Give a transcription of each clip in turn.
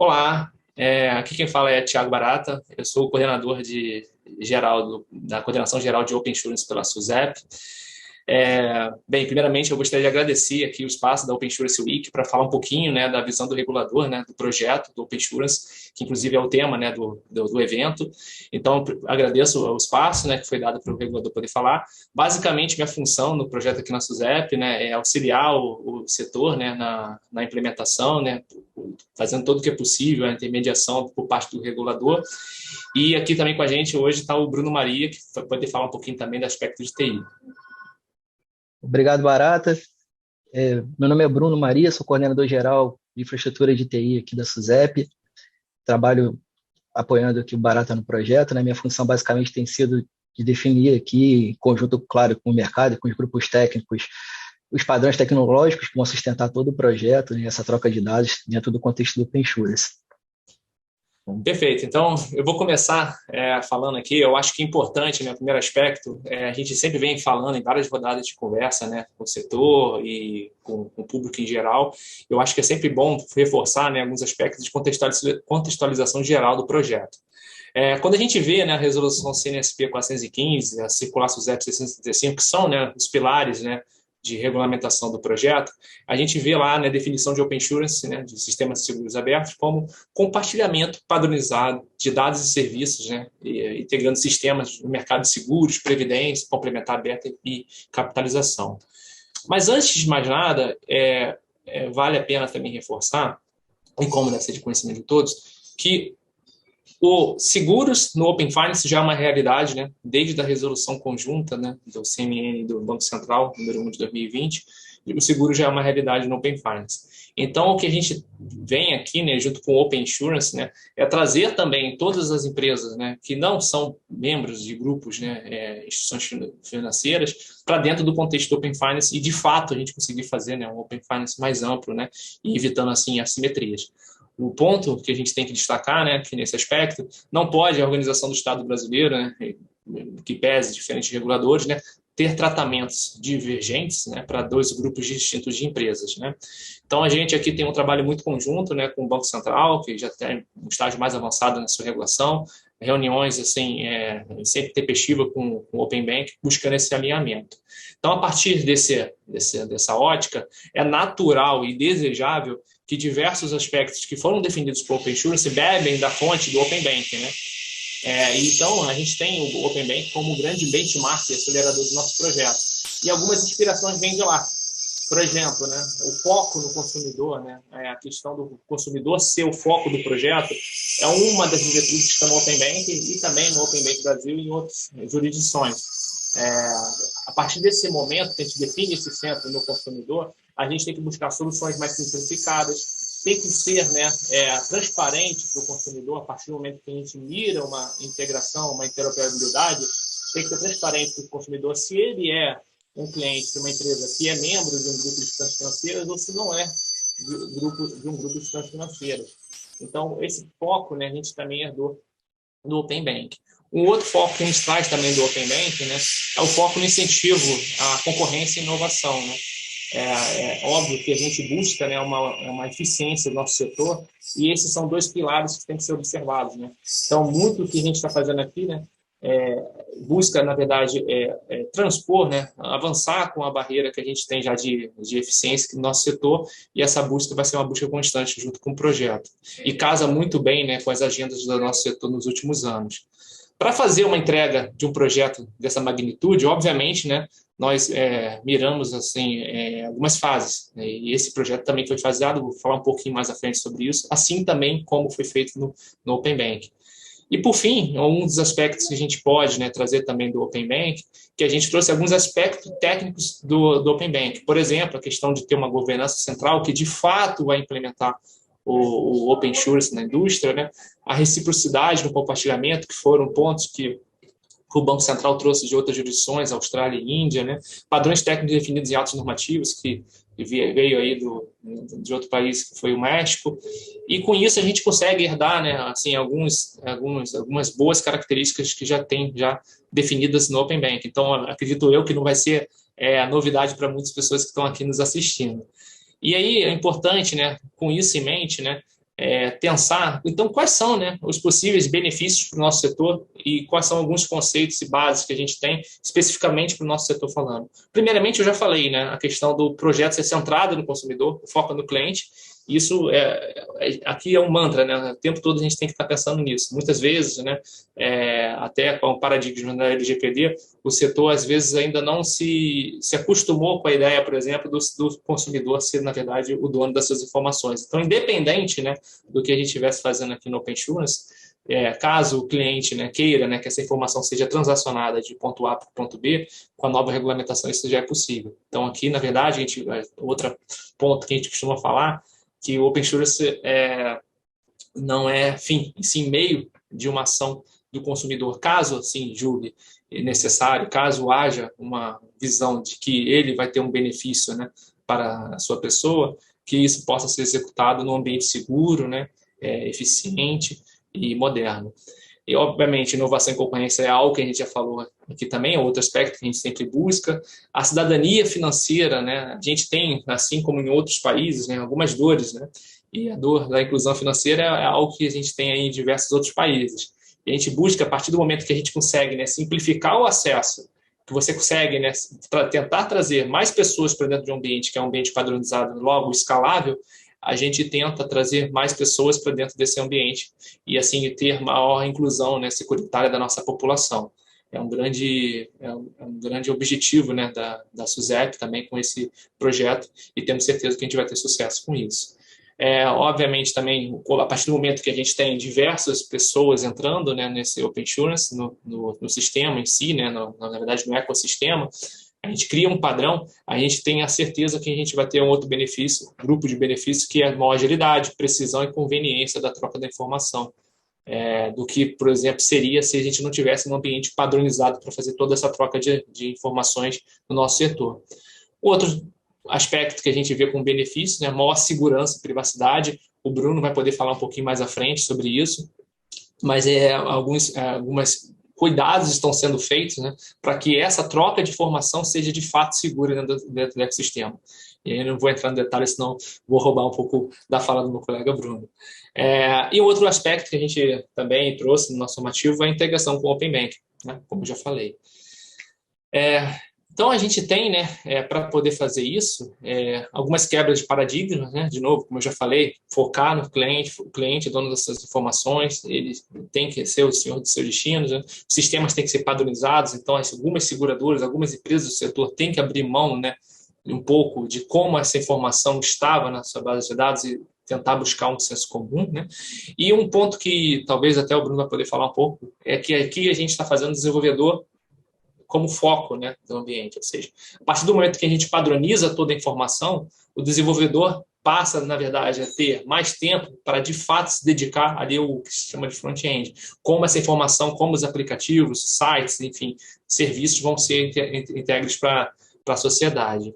Olá, aqui quem fala é Thiago Barata, eu sou o coordenador da Coordenação Geral de Open Insurance pela SUSEP. Bem, primeiramente eu gostaria de agradecer aqui o espaço da Open Insurance Week para falar um pouquinho, né, da visão do regulador, né, do projeto do Open Insurance, que inclusive é o tema, né, do evento. Então, agradeço o espaço, né, que foi dado para o regulador poder falar. Basicamente, minha função no projeto aqui na SUSEP, né, é auxiliar o setor, né, na implementação, né, fazendo todo o que é possível, a intermediação por parte do regulador. E aqui também com a gente hoje está o Bruno Maria, que vai poder falar um pouquinho também do aspecto de TI. Obrigado, Barata. Meu nome é Bruno Maria, sou coordenador geral de infraestrutura de TI aqui da SUSEP. Trabalho apoiando aqui o Barata no projeto, né? Minha função basicamente tem sido de definir aqui, em conjunto, claro, com o mercado e com os grupos técnicos, os padrões tecnológicos que vão sustentar todo o projeto, né? Essa troca de dados dentro do contexto do Open Insurance. Perfeito. Então, eu vou começar falando aqui. Eu acho que é importante, né, o primeiro aspecto, a gente sempre vem falando em várias rodadas de conversa, né, com o setor e com o público em geral. Eu acho que é sempre bom reforçar, né, alguns aspectos de contextualização geral do projeto. Quando a gente vê, né, a resolução CNSP 415, a circular SUSEP 635, que são, né, os pilares, né, de regulamentação do projeto, a gente vê lá, né, a definição de Open Insurance, né, de sistemas de seguros abertos, como compartilhamento padronizado de dados e serviços, né, integrando sistemas no mercado de seguros, previdência, complementar aberta e capitalização. Mas antes de mais nada, vale a pena também reforçar, e como deve ser de conhecimento de todos, que o seguros no Open Finance já é uma realidade, né? Desde a resolução conjunta, né, do CMN do Banco Central, número 1 de 2020, e o seguro já é uma realidade no Open Finance. Então, o que a gente vem aqui, né, junto com o Open Insurance, né, é trazer também todas as empresas, né, que não são membros de grupos, né, instituições financeiras, para dentro do contexto do Open Finance e, de fato, a gente conseguir fazer, né, um Open Finance mais amplo, né, e evitando, assim, assimetrias. O ponto que a gente tem que destacar, né, que nesse aspecto, não pode a organização do Estado brasileiro, né, que pese diferentes reguladores, né, ter tratamentos divergentes, né, para dois grupos distintos de empresas, né. Então, a gente aqui tem um trabalho muito conjunto, né, com o Banco Central, que já tem um estágio mais avançado na sua regulação, reuniões assim, sempre tempestiva com o Open Bank, buscando esse alinhamento. Então, a partir dessa ótica, é natural e desejável que diversos aspectos que foram definidos por Open Insurance bebem da fonte do Open Bank, né? Então, a gente tem o Open Bank como grande benchmark e acelerador do nosso projeto. E algumas inspirações vêm de lá. Por exemplo, né, o foco no consumidor, né, a questão do consumidor ser o foco do projeto, é uma das diretrizes que está no Open Bank e também no Open Bank Brasil e em outras jurisdições. A partir desse momento que a gente define esse centro no consumidor, a gente tem que buscar soluções mais simplificadas, tem que ser, né, transparente para o consumidor. A partir do momento que a gente mira uma integração, uma interoperabilidade, tem que ser transparente para o consumidor se ele é um cliente de uma empresa que é membro de um grupo de instituições financeiras ou se não é de um grupo de instituições financeiras. Então, esse foco, né, a gente também herdou do Open Bank. Um outro foco que a gente traz também do Open Bank, né, é o foco no incentivo à concorrência e inovação, né. É óbvio que a gente busca, né, uma eficiência do nosso setor e esses são dois pilares que têm que ser observados, né. Então, muito que a gente está fazendo aqui, né, busca, na verdade, transpor, né, avançar com a barreira que a gente tem já de eficiência no nosso setor, e essa busca vai ser uma busca constante junto com o projeto. E casa muito bem, né, com as agendas do nosso setor nos últimos anos. Para fazer uma entrega de um projeto dessa magnitude, obviamente, né, nós miramos assim, algumas fases, né, e esse projeto também foi faseado, vou falar um pouquinho mais à frente sobre isso, assim também como foi feito no Open Bank. E, por fim, um dos aspectos que a gente pode, né, trazer também do Open Bank, que a gente trouxe alguns aspectos técnicos do Open Bank. Por exemplo, a questão de ter uma governança central que, de fato, vai implementar o Open Insurance na indústria, né? A reciprocidade no compartilhamento, que foram pontos que o Banco Central trouxe de outras jurisdições, Austrália e Índia, né? Padrões técnicos definidos em atos normativos, que veio aí de outro país, que foi o México, e com isso a gente consegue herdar, né, assim, algumas boas características que já tem definidas no Open Bank. Então, acredito eu que não vai ser novidade para muitas pessoas que estão aqui nos assistindo. E aí é importante, né, com isso em mente, né, pensar, então, quais são, né, os possíveis benefícios para o nosso setor e quais são alguns conceitos e bases que a gente tem especificamente para o nosso setor falando. Primeiramente, eu já falei, né, a questão do projeto ser centrado no consumidor, foca no cliente. Isso aqui é um mantra, né? O tempo todo a gente tem que estar pensando nisso. Muitas vezes, né, até com o paradigma da LGPD, o setor às vezes ainda não se acostumou com a ideia, por exemplo, do consumidor ser, na verdade, o dono das suas informações. Então, independente, né, do que a gente estivesse fazendo aqui no Open Insurance, caso o cliente, né, queira, né, que essa informação seja transacionada de ponto A para o ponto B, com a nova regulamentação isso já é possível. Então, aqui, na verdade, outro ponto que a gente costuma falar, que o Open Insurance não é fim, e sim meio de uma ação do consumidor. Caso, assim, julgue necessário, caso haja uma visão de que ele vai ter um benefício, né, para a sua pessoa, que isso possa ser executado num ambiente seguro, né, eficiente e moderno. E, obviamente, inovação e concorrência é algo que a gente já falou aqui também, é outro aspecto que a gente sempre busca. A cidadania financeira, né? A gente tem, assim como em outros países, né, algumas dores, né? E a dor da inclusão financeira é algo que a gente tem aí em diversos outros países. E a gente busca, a partir do momento que a gente consegue, né, simplificar o acesso, que você consegue, né, tentar trazer mais pessoas para dentro de um ambiente que é um ambiente padronizado, logo escalável, a gente tenta trazer mais pessoas para dentro desse ambiente e, assim, ter maior inclusão, né, securitária da nossa população. É um grande objetivo, né, da SUSEP também com esse projeto e temos certeza que a gente vai ter sucesso com isso. Obviamente, também, a partir do momento que a gente tem diversas pessoas entrando, né, nesse Open Insurance, no sistema em si, né, na verdade, no ecossistema, a gente cria um padrão, a gente tem a certeza que a gente vai ter um outro benefício, grupo de benefícios, que é maior agilidade, precisão e conveniência da troca da informação, do que, por exemplo, seria se a gente não tivesse um ambiente padronizado para fazer toda essa troca de informações no nosso setor. Outro aspecto que a gente vê como benefício, né, maior segurança e privacidade, o Bruno vai poder falar um pouquinho mais à frente sobre isso, mas algumas cuidados estão sendo feitos, né, para que essa troca de informação seja de fato segura dentro do ecossistema. E aí eu não vou entrar no detalhe, senão vou roubar um pouco da fala do meu colega Bruno. E outro aspecto que a gente também trouxe no nosso normativo é a integração com o Open Bank, né, como eu já falei. Então, a gente tem, né, para poder fazer isso, algumas quebras de paradigmas, né, de novo, como eu já falei, focar no cliente, o cliente é dono dessas informações, ele tem que ser o senhor dos seus destinos, né, os sistemas têm que ser padronizados, então algumas seguradoras, algumas empresas do setor têm que abrir mão, né, um pouco de como essa informação estava na sua base de dados e tentar buscar um senso comum, né? E um ponto que talvez até o Bruno vai poder falar um pouco, é que aqui a gente está fazendo desenvolvedor como foco, né, do ambiente. Ou seja, a partir do momento que a gente padroniza toda a informação, o desenvolvedor passa, na verdade, a ter mais tempo para, de fato, se dedicar ali ao que se chama de front-end. Como essa informação, como os aplicativos, sites, enfim, serviços vão ser entregues para a sociedade.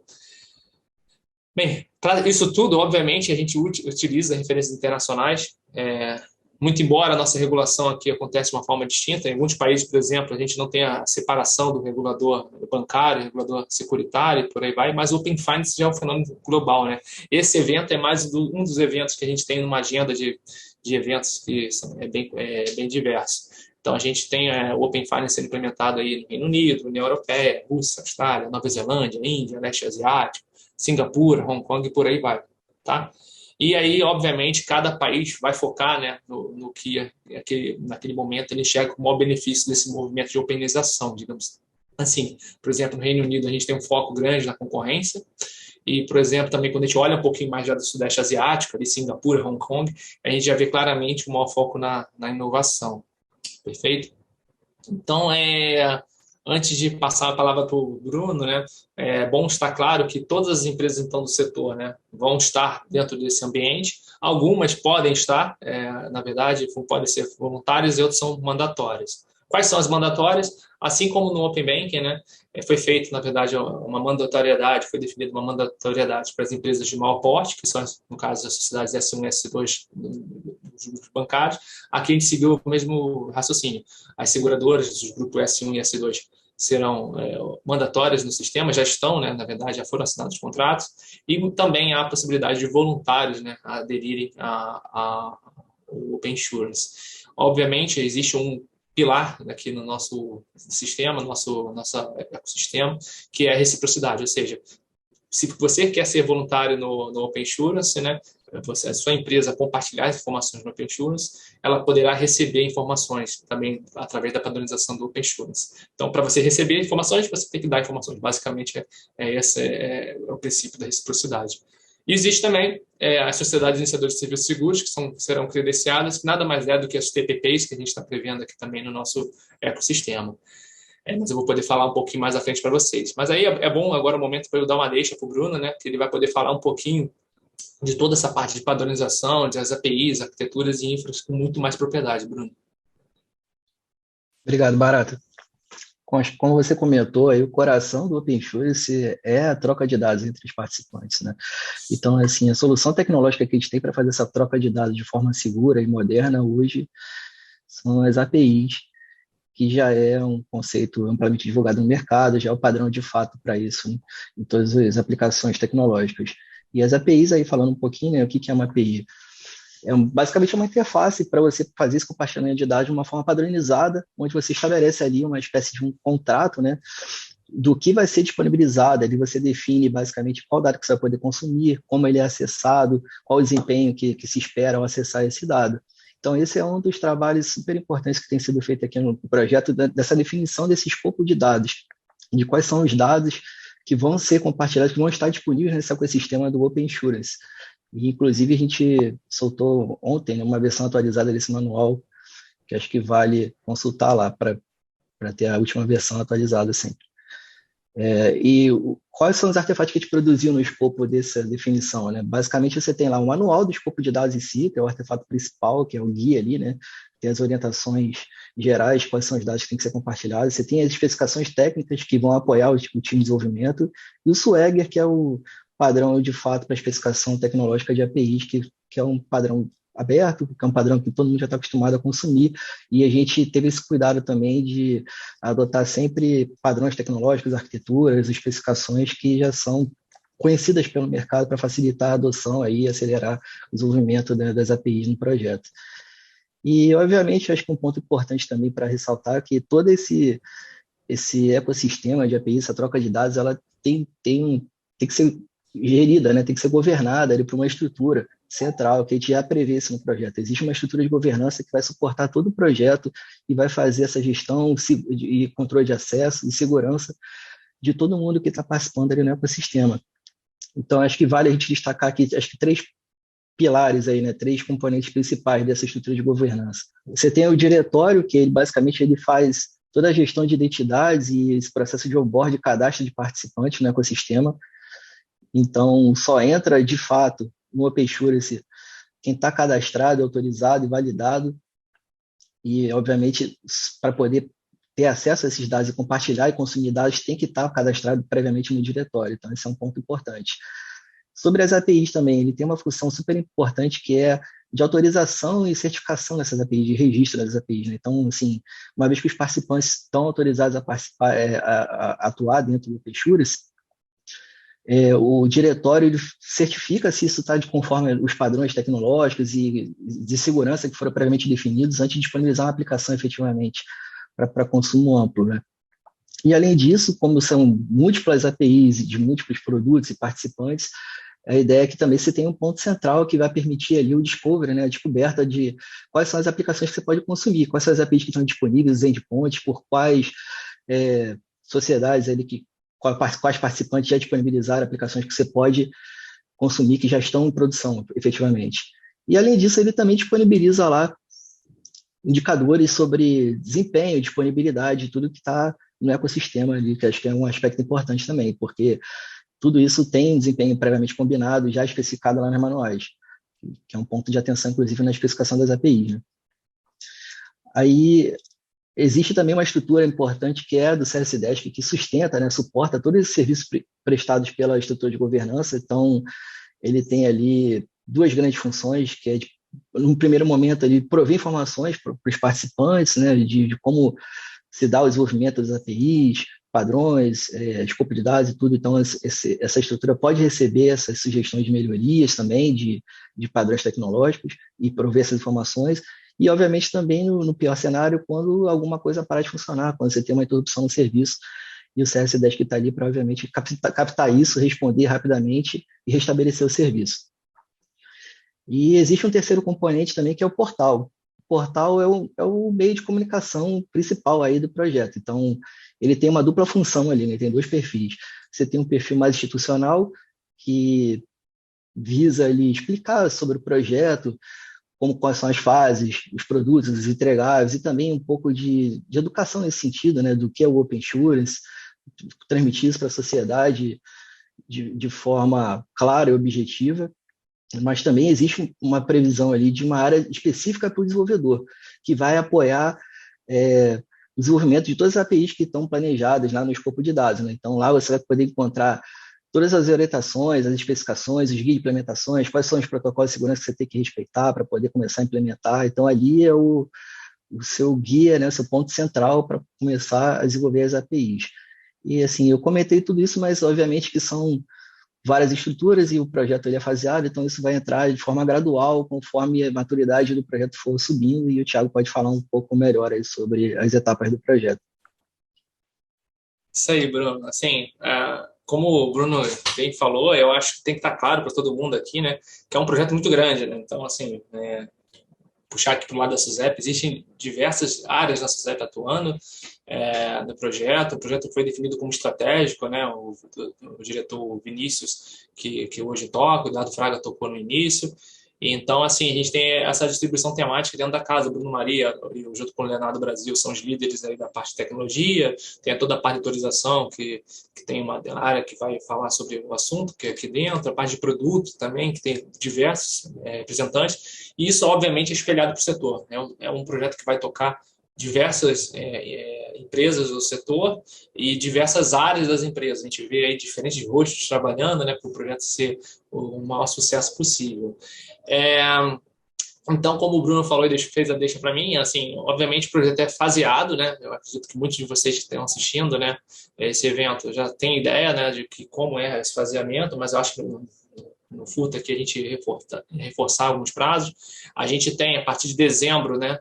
Bem, para isso tudo, obviamente, a gente utiliza referências internacionais. Muito embora a nossa regulação aqui acontece de uma forma distinta, em alguns países, por exemplo, a gente não tem a separação do regulador bancário, regulador securitário, por aí vai, mas o Open Finance já é um fenômeno global, né? Esse evento é mais um dos eventos que a gente tem numa agenda de eventos que é bem diverso. Então, a gente tem o Open Finance sendo implementado aí no Reino Unido, União Europeia, Rússia, Austrália, Nova Zelândia, Índia, Leste Asiático, Singapura, Hong Kong e por aí vai, tá? E aí, obviamente, cada país vai focar, né, no que naquele momento ele enxerga como o maior benefício desse movimento de openização, digamos assim. Por exemplo, no Reino Unido a gente tem um foco grande na concorrência e, por exemplo, também quando a gente olha um pouquinho mais já do Sudeste Asiático, ali Singapura, Hong Kong, a gente já vê claramente o maior foco na inovação. Perfeito? Então, antes de passar a palavra para o Bruno, né, é bom estar claro que todas as empresas então do setor, né, vão estar dentro desse ambiente. Algumas podem estar, na verdade, podem ser voluntárias e outras são mandatórias. Quais são as mandatórias? Assim como no Open Banking, né, foi feito, na verdade, uma mandatoriedade, foi definida uma mandatoriedade para as empresas de maior porte, que são, no caso, as sociedades S1 e S2 dos grupos bancários. Aqui a gente seguiu o mesmo raciocínio. As seguradoras dos grupos S1 e S2 serão mandatórias no sistema, já estão, né, na verdade, já foram assinados os contratos, e também há a possibilidade de voluntários, né, aderirem ao Open Insurance. Obviamente, existe um pilar aqui no nosso sistema, nosso ecossistema, que é a reciprocidade, ou seja, se você quer ser voluntário no Open Insurance, né, a sua empresa compartilhar as informações no Open Insurance, ela poderá receber informações também através da padronização do Open Insurance. Então, para você receber informações, você tem que dar informações. Basicamente, esse é o princípio da reciprocidade. E existe também as sociedades iniciadoras de serviços seguros, que serão credenciadas, que nada mais é do que as TPPs, que a gente está prevendo aqui também no nosso ecossistema. Mas eu vou poder falar um pouquinho mais à frente para vocês. Mas aí é bom agora o momento para eu dar uma deixa para o Bruno, né, que ele vai poder falar um pouquinho de toda essa parte de padronização, das APIs, arquiteturas e infras com muito mais propriedade, Bruno. Obrigado, Barata. Como você comentou, aí, o coração do Open Source é a troca de dados entre os participantes, né? Então, assim, a solução tecnológica que a gente tem para fazer essa troca de dados de forma segura e moderna hoje são as APIs, que já é um conceito amplamente divulgado no mercado, já é o padrão de fato para isso, né, em todas as aplicações tecnológicas. E as APIs, aí falando um pouquinho, né, o que é uma API? Basicamente uma interface para você fazer esse compartilhamento de dados de uma forma padronizada, onde você estabelece ali uma espécie de um contrato, né, do que vai ser disponibilizado. Ali você define basicamente qual dado que você vai poder consumir, como ele é acessado, qual o desempenho que se espera ao acessar esse dado. Então, esse é um dos trabalhos super importantes que tem sido feito aqui no projeto, dessa definição desse escopo de dados, de quais são os dados que vão ser compartilhados, que vão estar disponíveis nesse ecossistema do Open Insurance. E, inclusive, a gente soltou ontem uma versão atualizada desse manual, que acho que vale consultar lá para ter a última versão atualizada sempre. Quais são os artefatos que a gente produziu no escopo dessa definição, né? Basicamente, você tem lá o manual do escopo de dados em si, que é o artefato principal, que é o guia ali, né? Tem as orientações gerais, quais são os dados que têm que ser compartilhados. Você tem as especificações técnicas que vão apoiar o time de desenvolvimento, e o Swagger, que é o padrão, de fato, para a especificação tecnológica de APIs, que é um padrão aberto, que é um padrão que todo mundo já está acostumado a consumir, e a gente teve esse cuidado também de adotar sempre padrões tecnológicos, arquiteturas, especificações que já são conhecidas pelo mercado para facilitar a adoção e acelerar o desenvolvimento das APIs no projeto. E, obviamente, acho que um ponto importante também para ressaltar é que todo esse ecossistema de APIs, essa troca de dados, ela tem que ser gerida, né? Tem que ser governada por uma estrutura central, que a gente já prevê isso no projeto. Existe uma estrutura de governança que vai suportar todo o projeto e vai fazer essa gestão e controle de acesso e segurança de todo mundo que está participando ali no ecossistema. Então, acho que vale a gente destacar aqui, acho que 3 pilares aí, né? 3 componentes principais dessa estrutura de governança. Você tem o diretório, que ele faz toda a gestão de identidades e esse processo de onboard e cadastro de participantes no ecossistema. Então, só entra, de fato, no Open Insurance quem está cadastrado, autorizado e validado. E, obviamente, para poder ter acesso a esses dados e compartilhar e consumir dados, tem que estar cadastrado previamente no diretório. Então, esse é um ponto importante. Sobre as APIs também, ele tem uma função super importante que é de autorização e certificação dessas APIs, de registro das APIs, né? Então, assim, uma vez que os participantes estão autorizados a participar, a atuar dentro do Open Insurance, o diretório ele certifica se isso está de conforme os padrões tecnológicos e de segurança que foram previamente definidos antes de disponibilizar uma aplicação efetivamente para consumo amplo, né? E, além disso, como são múltiplas APIs de múltiplos produtos e participantes, a ideia é que também você tem um ponto central que vai permitir ali o discovery, né, a descoberta de quais são as aplicações que você pode consumir, quais são as APIs que estão disponíveis, os endpoints, por quais sociedades ali quais participantes já disponibilizaram aplicações que você pode consumir, que já estão em produção, efetivamente. E, além disso, ele também disponibiliza lá indicadores sobre desempenho, disponibilidade, tudo que está no ecossistema ali, que acho que é um aspecto importante também, porque tudo isso tem desempenho previamente combinado, já especificado lá nos manuais, que é um ponto de atenção, inclusive, na especificação das APIs, né? Aí, existe também uma estrutura importante que é a do CSDESC, que sustenta, né, suporta todos esses serviços prestados pela estrutura de governança. Então, ele tem ali 2 grandes funções, que é, num primeiro momento, ele prover informações para os participantes, né, de como se dá o desenvolvimento das APIs, padrões, escopo de dados e tudo. Então, essa estrutura pode receber essas sugestões de melhorias também, de padrões tecnológicos e prover essas informações. E, obviamente, também no pior cenário, quando alguma coisa parar de funcionar, quando você tem uma interrupção no serviço, e o CS10 que está ali para, obviamente, captar isso, responder rapidamente e restabelecer o serviço. E existe um terceiro componente também, que é o portal. O portal é o meio de comunicação principal aí do projeto. Então, ele tem uma dupla função ali, né? Tem dois perfis. Você tem um perfil mais institucional, que visa ali explicar sobre o projeto, quais são as fases, os produtos, os entregáveis, e também um pouco de educação nesse sentido, né? Do que é o Open Assurance, transmitir isso para a sociedade de forma clara e objetiva. Mas também existe uma previsão ali de uma área específica para o desenvolvedor, que vai apoiar o desenvolvimento de todas as APIs que estão planejadas lá no escopo de dados, né? Então, lá você vai poder encontrar todas as orientações, as especificações, os guias de implementações, quais são os protocolos de segurança que você tem que respeitar para poder começar a implementar. Então, ali é o seu guia, né, o seu ponto central para começar a desenvolver as APIs. E, assim, eu comentei tudo isso, mas, obviamente, que são várias estruturas e o projeto ele é faseado, então isso vai entrar de forma gradual, conforme a maturidade do projeto for subindo, e o Thiago pode falar um pouco melhor aí sobre as etapas do projeto. Isso aí, Bruno. Assim, como o Bruno bem falou, eu acho que tem que estar claro para todo mundo aqui, né, que é um projeto muito grande, né? Então, assim, puxar aqui para o lado da SUSEP, existem diversas áreas da SUSEP atuando no projeto. O projeto foi definido como estratégico, né? O diretor Vinícius, que hoje toca, o Eduardo Fraga tocou no início. Então, assim, a gente tem essa distribuição temática dentro da casa. O Bruno Maria, junto com o Leonardo Brasil, são os líderes aí da parte de tecnologia. Tem toda a parte de autorização, que tem uma área que vai falar sobre o assunto, que é aqui dentro. A parte de produto também, que tem diversos representantes. E isso, obviamente, é espelhado para o setor. É um projeto que vai tocar diversas empresas do setor e diversas áreas das empresas. A gente vê aí diferentes rostos trabalhando, né, para o projeto ser o maior sucesso possível. Então, como o Bruno falou e fez a deixa para mim, assim, obviamente o projeto é faseado, né? Eu acredito que muitos de vocês que estão assistindo, né, esse evento já têm ideia, né, de como é esse faseamento, mas eu acho que no FUTA aqui a gente reforçar alguns prazos. A gente tem, a partir de dezembro, né,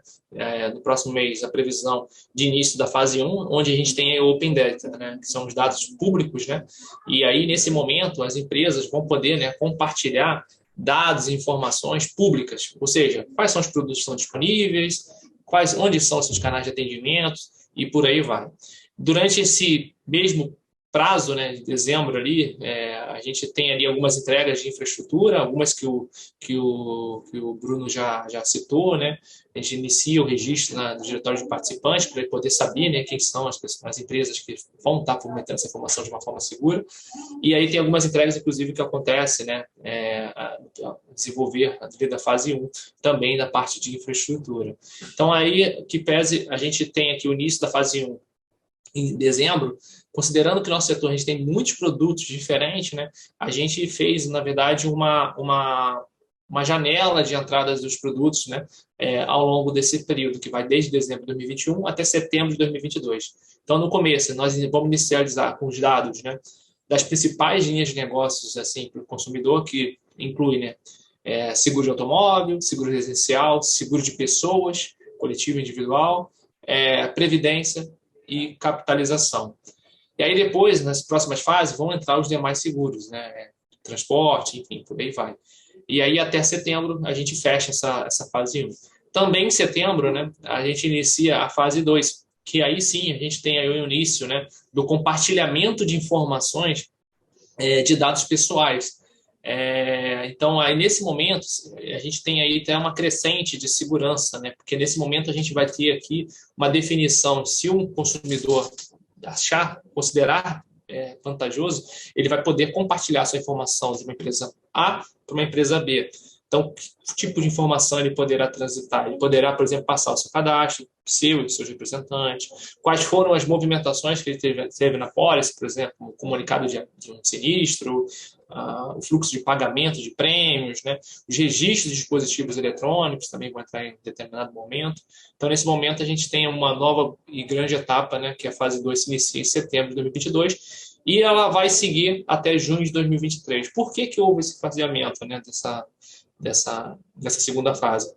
no próximo mês, a previsão de início da fase 1, onde a gente tem o Open Data, né, que são os dados públicos, né, e aí, nesse momento, as empresas vão poder, né, compartilhar dados e informações públicas, ou seja, quais são os produtos que estão disponíveis, onde são os seus canais de atendimento e por aí vai. Durante esse mesmo prazo, né, de dezembro ali, a gente tem ali algumas entregas de infraestrutura, algumas que o Bruno já citou, né? A gente inicia o registro no diretório de participantes para ele poder saber, né, quem são as empresas que vão estar fomentando essa informação de uma forma segura. E aí tem algumas entregas, inclusive, que acontecem, né, desenvolver da fase 1, também da parte de infraestrutura. Então, aí, que pese, a gente tem aqui o início da fase 1 em dezembro, considerando que no nosso setor a gente tem muitos produtos diferentes, né, a gente fez, na verdade, uma janela de entradas dos produtos, né, ao longo desse período, que vai desde dezembro de 2021 até setembro de 2022. Então, no começo, nós vamos inicializar com os dados, né, das principais linhas de negócios assim, para o consumidor, que inclui, né, seguro de automóvel, seguro residencial, seguro de pessoas, coletivo e individual, previdência e capitalização. E aí depois, nas próximas fases, vão entrar os demais seguros, né? Transporte, enfim, por aí vai. E aí até setembro a gente fecha essa fase 1. Também em setembro, né, a gente inicia a fase 2, que aí sim a gente tem aí o início, né, do compartilhamento de informações de dados pessoais. Então, aí nesse momento, a gente tem aí até uma crescente de segurança, né? Porque nesse momento a gente vai ter aqui uma definição, se um consumidor considerar vantajoso, ele vai poder compartilhar sua informação de uma empresa A para uma empresa B. Então, que tipo de informação ele poderá transitar? Ele poderá, por exemplo, passar o seu cadastro, seu e seus representantes, quais foram as movimentações que ele teve na pólice, por exemplo, o comunicado de um sinistro, o fluxo de pagamento de prêmios, né? Os registros de dispositivos eletrônicos também vão entrar em determinado momento. Então, nesse momento, a gente tem uma nova e grande etapa, né, que é a fase 2, se inicia em setembro de 2022, e ela vai seguir até junho de 2023. Por que houve esse faseamento, né, dessa segunda fase?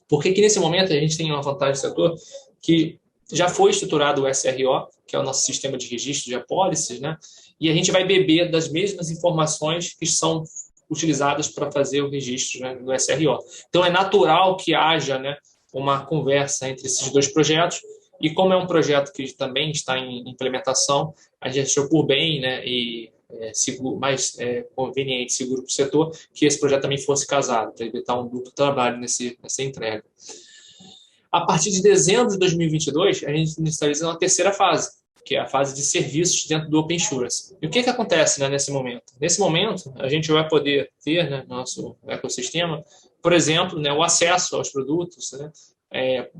Porque que nesse momento a gente tem uma vantagem do setor que já foi estruturado o SRO, que é o nosso sistema de registro de apólices, né? E a gente vai beber das mesmas informações que são utilizadas para fazer o registro, né, do SRO. Então, é natural que haja, né, uma conversa entre esses dois projetos, e como é um projeto que também está em implementação, a gente achou por bem, né, e mais conveniente, seguro para o setor, que esse projeto também fosse casado, para evitar um duplo trabalho nessa entrega. A partir de dezembro de 2022, a gente inicializa uma terceira fase, que é a fase de serviços dentro do Open Insurance. E o que acontece, né, nesse momento? Nesse momento, a gente vai poder ter, né, no nosso ecossistema, por exemplo, né, o acesso aos produtos, né,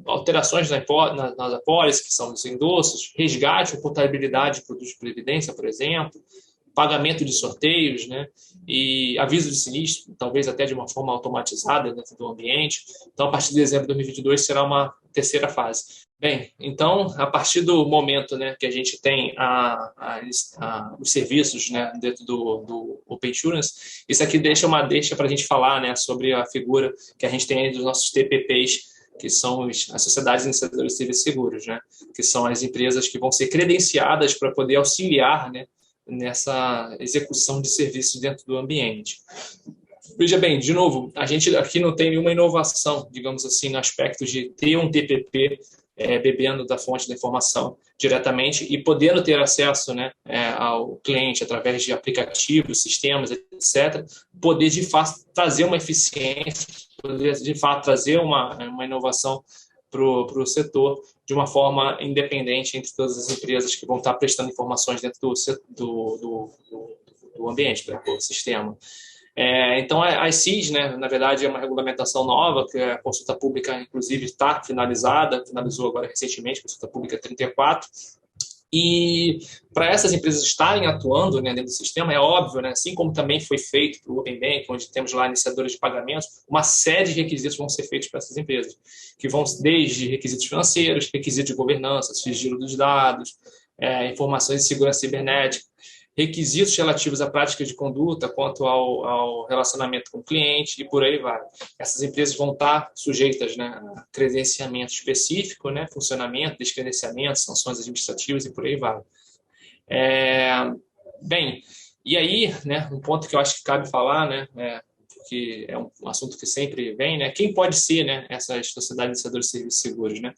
alterações nas apólices, que são os endossos, resgate ou portabilidade de produtos de previdência, por exemplo, pagamento de sorteios, né, e aviso de sinistro, talvez até de uma forma automatizada dentro do ambiente. Então, a partir de dezembro de 2022, será uma terceira fase. Bem, então, a partir do momento, né, que a gente tem os serviços, né, dentro do Open Insurance, isso aqui deixa para a gente falar, né, sobre a figura que a gente tem aí dos nossos TPPs, que são as sociedades iniciadoras de serviços seguros, né, que são as empresas que vão ser credenciadas para poder auxiliar, né, nessa execução de serviços dentro do ambiente. Veja bem, de novo, a gente aqui não tem nenhuma inovação, digamos assim, no aspecto de ter um TPP bebendo da fonte da informação diretamente e podendo ter acesso, né, ao cliente através de aplicativos, sistemas, etc., poder de fato trazer uma eficiência, poder de fato trazer uma inovação para o setor de uma forma independente entre todas as empresas que vão estar prestando informações dentro do ambiente, do sistema. Então, as CIS, né, na verdade, é uma regulamentação nova, que a consulta pública, inclusive, está finalizou agora recentemente, a consulta pública 34, e para essas empresas estarem atuando, né, dentro do sistema, é óbvio, né, assim como também foi feito para o Open Bank, onde temos lá iniciadores de pagamentos, uma série de requisitos vão ser feitos para essas empresas, que vão desde requisitos financeiros, requisitos de governança, sigilo dos dados, informações de segurança cibernética, requisitos relativos à prática de conduta quanto ao relacionamento com o cliente e por aí vai. Essas empresas vão estar sujeitas, né, a credenciamento específico, né, funcionamento, descredenciamento, sanções administrativas e por aí vai. Bem, e aí, né, um ponto que eu acho que cabe falar, né, porque é um assunto que sempre vem, né, quem pode ser, né, essas sociedades iniciadoras de serviços seguros, né?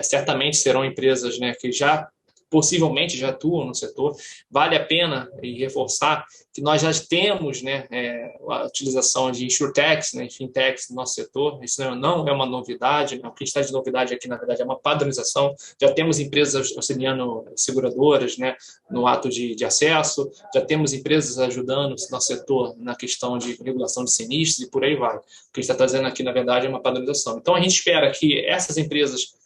Certamente serão empresas, né, que possivelmente já atuam no setor. Vale a pena reforçar que nós já temos, né, a utilização de insurtechs, né, fintechs no nosso setor. Isso não é uma novidade, né? O que está de novidade aqui, na verdade, é uma padronização. Já temos empresas auxiliando seguradoras, né, no ato de acesso, já temos empresas ajudando o nosso setor na questão de regulação de sinistros e por aí vai. O que está trazendo aqui, na verdade, é uma padronização. Então, a gente espera que essas empresas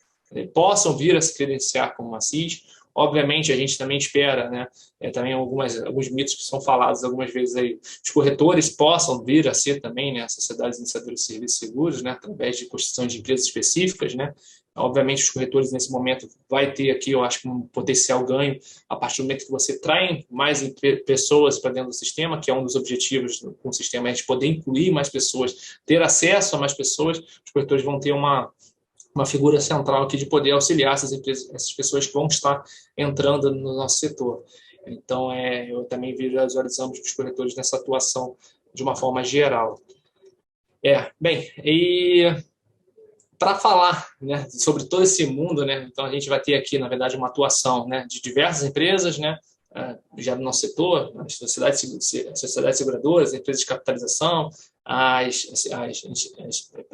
possam vir a se credenciar como uma CIS. Obviamente, a gente também espera, né, também alguns mitos que são falados algumas vezes aí, os corretores possam vir a ser também, né, sociedades iniciadoras de serviços seguros, né, através de constituição de empresas específicas, né. Obviamente, os corretores, nesse momento, vai ter aqui, eu acho, um potencial ganho a partir do momento que você traz mais pessoas para dentro do sistema, que é um dos objetivos com o sistema, é a gente poder incluir mais pessoas, ter acesso a mais pessoas. Os corretores vão ter uma figura central aqui de poder auxiliar essas empresas, essas pessoas que vão estar entrando no nosso setor. Então, eu também visualizamos os corretores nessa atuação de uma forma geral. Bem, e para falar, né, sobre todo esse mundo, né, então a gente vai ter aqui, na verdade, uma atuação, né, de diversas empresas, né, já no nosso setor, as sociedades seguradoras, as empresas de capitalização, as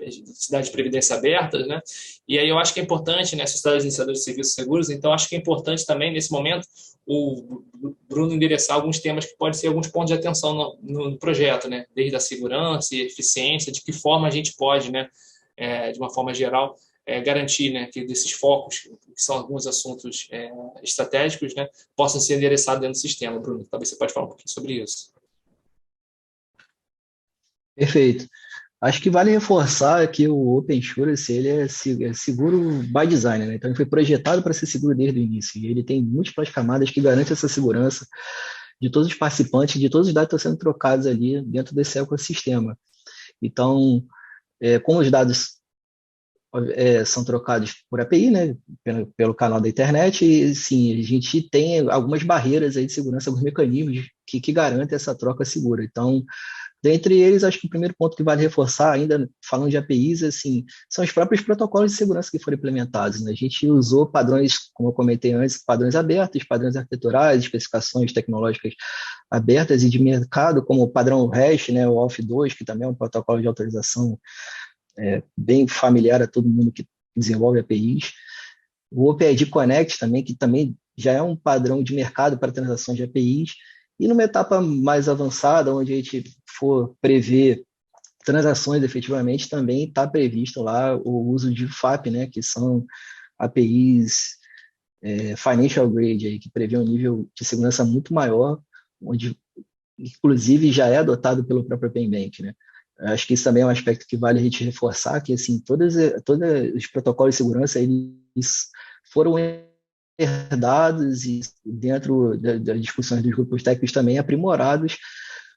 sociedade de previdência abertas, né? E aí eu acho que é importante, né, sociedades iniciadoras de serviços seguros, então acho que é importante também, nesse momento, o Bruno endereçar alguns temas que podem ser alguns pontos de atenção no projeto, né? Desde a segurança e eficiência, de que forma a gente pode, né, de uma forma geral, garantir, né, que desses focos, que são alguns assuntos estratégicos, né, possam ser endereçados dentro do sistema. Bruno, talvez você pode falar um pouquinho sobre isso. Perfeito. Acho que vale reforçar que o Open Insurance ele é seguro by design, né? Então ele foi projetado para ser seguro desde o início. E ele tem múltiplas camadas que garantem essa segurança de todos os participantes, de todos os dados que estão sendo trocados ali dentro desse ecossistema. Então, como os dados são trocados por API, né, pelo canal da internet, e sim, a gente tem algumas barreiras aí de segurança, alguns mecanismos que garantem essa troca segura. Então, dentre eles, acho que o primeiro ponto que vale reforçar, ainda falando de APIs, assim, são os próprios protocolos de segurança que foram implementados, né? A gente usou padrões, como eu comentei antes, padrões abertos, padrões arquiteturais, especificações tecnológicas abertas e de mercado, como o padrão REST, né, o AUF2, que também é um protocolo de autorização bem familiar a todo mundo que desenvolve APIs. O OpenID Connect também, que também já é um padrão de mercado para transações de APIs. E numa etapa mais avançada, onde a gente for prever transações efetivamente, também está previsto lá o uso de FAP, né, que são APIs financial grade, aí, que prevê um nível de segurança muito maior, onde inclusive já é adotado pelo próprio Open Bank, né? Acho que isso também é um aspecto que vale a gente reforçar, que assim, todos os protocolos de segurança eles foram herdados e dentro das discussões dos grupos técnicos também aprimorados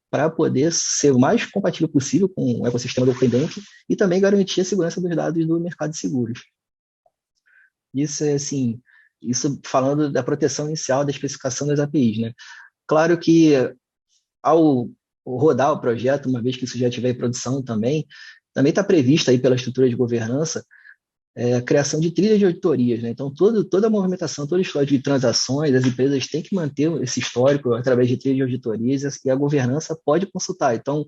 para poder ser o mais compatível possível com o ecossistema do Open Bank e também garantir a segurança dos dados do mercado de seguros. Isso é assim, isso falando da proteção inicial da especificação das APIs, né? Claro que ao rodar o projeto, uma vez que isso já estiver em produção também está prevista aí pela estrutura de governança a criação de trilhas de auditorias, né? Então, toda a movimentação, todo o histórico de transações, as empresas têm que manter esse histórico através de trilhas de auditorias e a governança pode consultar. Então,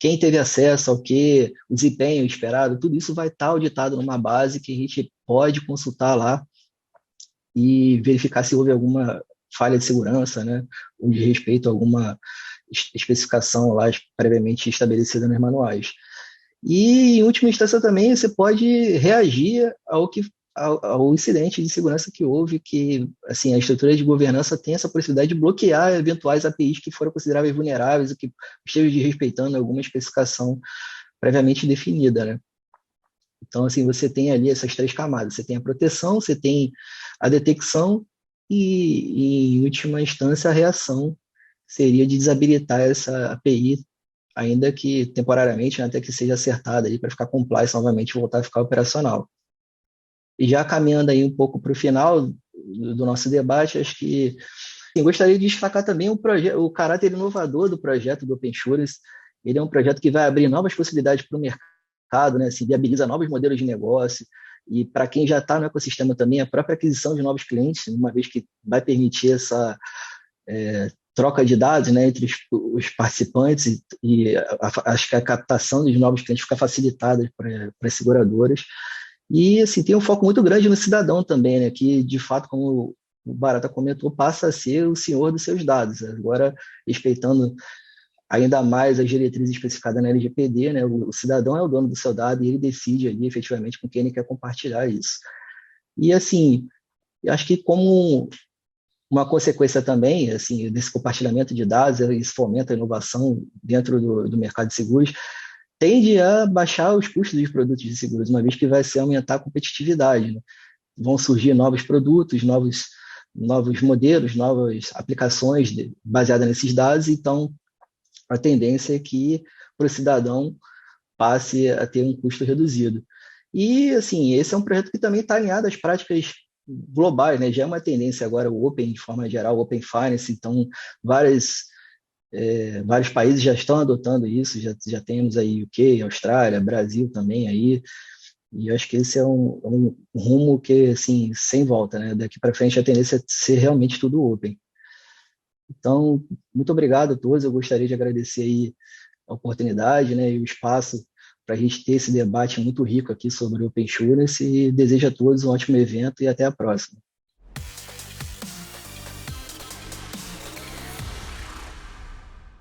quem teve acesso ao que, o desempenho esperado, tudo isso vai estar auditado numa base que a gente pode consultar lá e verificar se houve alguma falha de segurança, né? Ou de respeito a alguma especificação lá previamente estabelecida nos manuais. E, em última instância, também você pode reagir ao incidente de segurança que houve, que assim, a estrutura de governança tem essa possibilidade de bloquear eventuais APIs que foram consideradas vulneráveis ou que estejam desrespeitando alguma especificação previamente definida, né? Então, assim, você tem ali essas três camadas. Você tem a proteção, você tem a detecção e em última instância, a reação seria de desabilitar essa API, ainda que temporariamente, né, até que seja acertada para ficar compliance novamente e voltar a ficar operacional. E já caminhando aí um pouco para o final do nosso debate, acho que gostaria de destacar também o caráter inovador do projeto do Open Insurance. Ele é um projeto que vai abrir novas possibilidades para o mercado, né, assim, viabiliza novos modelos de negócio, e para quem já está no ecossistema também, a própria aquisição de novos clientes, uma vez que vai permitir essa troca de dados, né, entre os participantes e acho que a captação de novos clientes fica facilitada para as seguradoras. E assim, tem um foco muito grande no cidadão também, né, que de fato, como o Barata comentou, passa a ser o senhor dos seus dados. Agora, respeitando ainda mais as diretrizes especificadas na LGPD, né, o cidadão é o dono do seu dado e ele decide ali efetivamente com quem ele quer compartilhar isso. E assim, acho que como uma consequência também, assim, desse compartilhamento de dados, isso fomenta a inovação dentro do mercado de seguros, tende a baixar os custos dos produtos de seguros, uma vez que vai se aumentar a competitividade, né? Vão surgir novos produtos, novos modelos, novas aplicações baseadas nesses dados, então a tendência é que para o cidadão passe a ter um custo reduzido. E, assim, esse é um projeto que também está alinhado às práticas globais, né? Já é uma tendência agora o Open, de forma geral, o Open Finance, então vários países já estão adotando isso, já temos aí UK, Austrália, Brasil também aí, e eu acho que esse é um rumo que, assim, sem volta, né? Daqui para frente a tendência é ser realmente tudo Open. Então, muito obrigado a todos, eu gostaria de agradecer aí a oportunidade, né, e o espaço para a gente ter esse debate muito rico aqui sobre o Open Insurance e desejo a todos um ótimo evento e até a próxima.